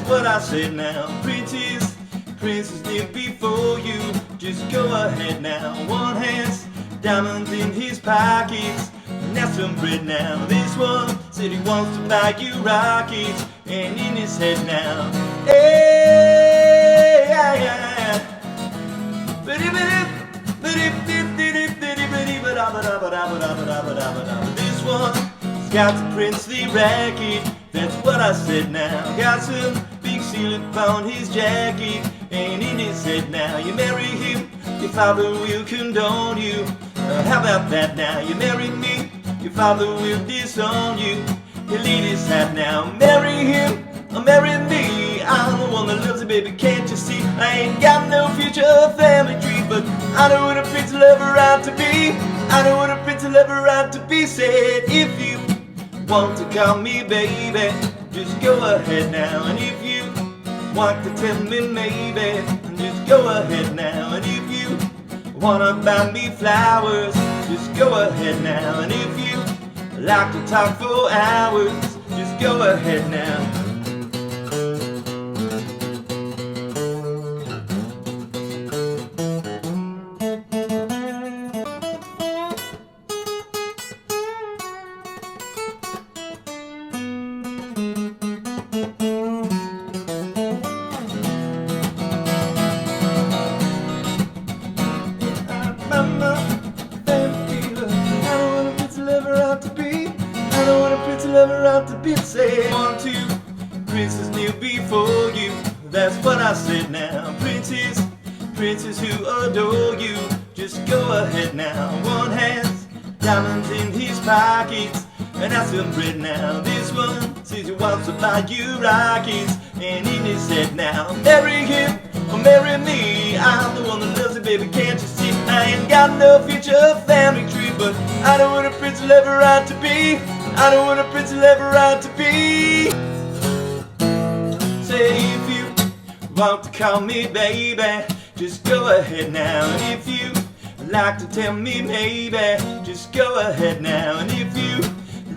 what I said now. Princes kneel before you. Just go ahead now. One has diamonds in his pockets, and that's some bread now. This one said he wants to buy you rockets, and in his head now. Hey, yeah, yeah. This one's got the princely racket. That's what I said now. Got some big seal upon his jacket, and in his head now. You marry him, your father will condone you. How about that now? You marry me, your father will disown you. He'll eat his hat now. Marry him or marry me. I'm the one that loves you, baby, can't you see? I ain't got no future family tree, but I know what a prince will ever out to be. I know what a prince will ever out to be. Said if you want to call me baby, just go ahead now. And if you want to tell me maybe, just go ahead now. And if you wanna buy me flowers, just go ahead now. And if you like to talk for hours, just go ahead now. Ever out to be said. 1, 2, princes kneel before you. That's what I said now. Princes who adore you. Just go ahead now. One has diamonds in his pockets, and that's some bread now. This one says he wants to buy you rockets, and in his head now. Marry him or marry me. I'm the one that loves you, baby, can't you see? I ain't got no future family tree, but I know what a prince will ever out to be. I know what a prince will ever out to be. Say if you want to call me baby, just go ahead now. And if you like to tell me maybe, just go ahead now. And if you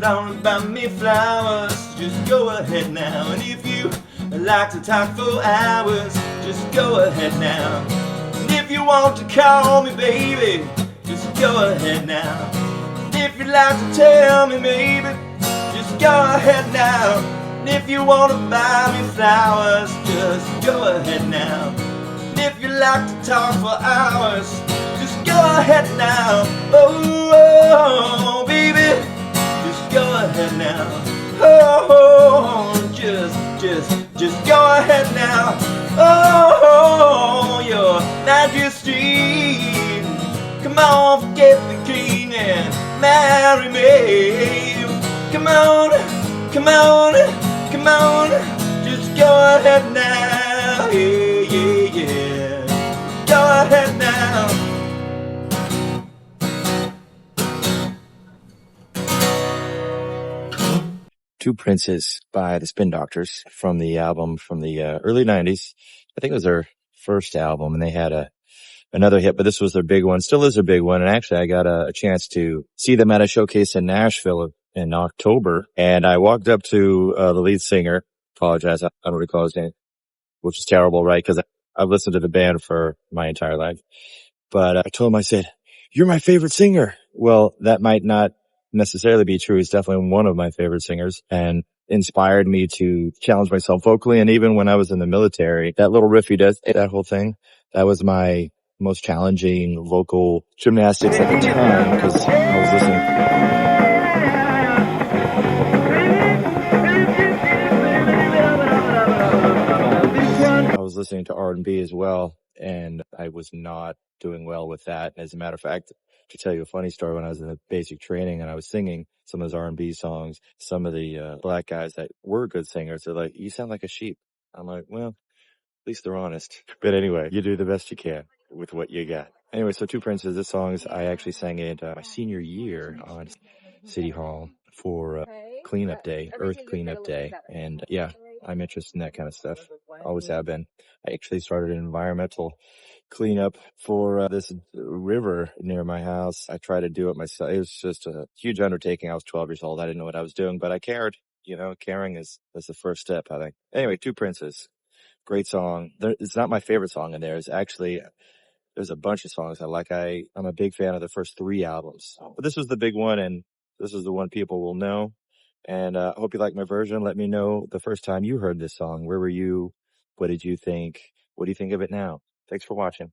want to buy me flowers, just go ahead now. And if you like to talk for hours, just go ahead now. And if you want to call me baby, just go ahead now. If you'd like to tell me maybe, just go ahead now. And if you want to buy me flowers, just go ahead now. And if you like to talk for hours, just go ahead now. Oh, baby, just go ahead now. Oh, just go ahead now. Oh, your majesty, come on, forget the king and marry me. Come on, come on, come on, just go ahead now. Yeah, yeah, yeah. Go ahead now. Two Princes by the Spin Doctors from the album from the early 90s. I think it was their first album, and they had another hit, but this was their big one. Still is their big one. And actually, I got a chance to see them at a showcase in Nashville in October. And I walked up to the lead singer. Apologize, I don't recall his name, which is terrible, right? Because I've listened to the band for my entire life. But I told him, I said, "You're my favorite singer." Well, that might not necessarily be true. He's definitely one of my favorite singers, and inspired me to challenge myself vocally. And even when I was in the military, that little riff he does, that whole thing, that was my most challenging vocal gymnastics at the time, because I was listening to R&B as well, and I was not doing well with that. As a matter of fact, to tell you a funny story, when I was in the basic training and I was singing some of those R&B songs, some of the black guys that were good singers, they're like, "You sound like a sheep." I'm like, well, at least they're honest. But anyway, you do the best you can with what you got. Anyway, so Two Princes, this song I actually sang it my senior year on City Hall for cleanup day, Earth cleanup day. And yeah, I'm interested in that kind of stuff. Always have been. I actually started an environmental cleanup for this river near my house. I tried to do it myself. It was just a huge undertaking. I was 12 years old. I didn't know what I was doing, but I cared. You know, caring is the first step, I think. Anyway, Two Princes. Great song. It's not my favorite song in there. It's actually, there's a bunch of songs I like. I'm a big fan of the first three albums, but this was the big one, and this is the one people will know. And I hope you like my version. Let me know the first time you heard this song. Where were you? What did you think? What do you think of it now? Thanks for watching.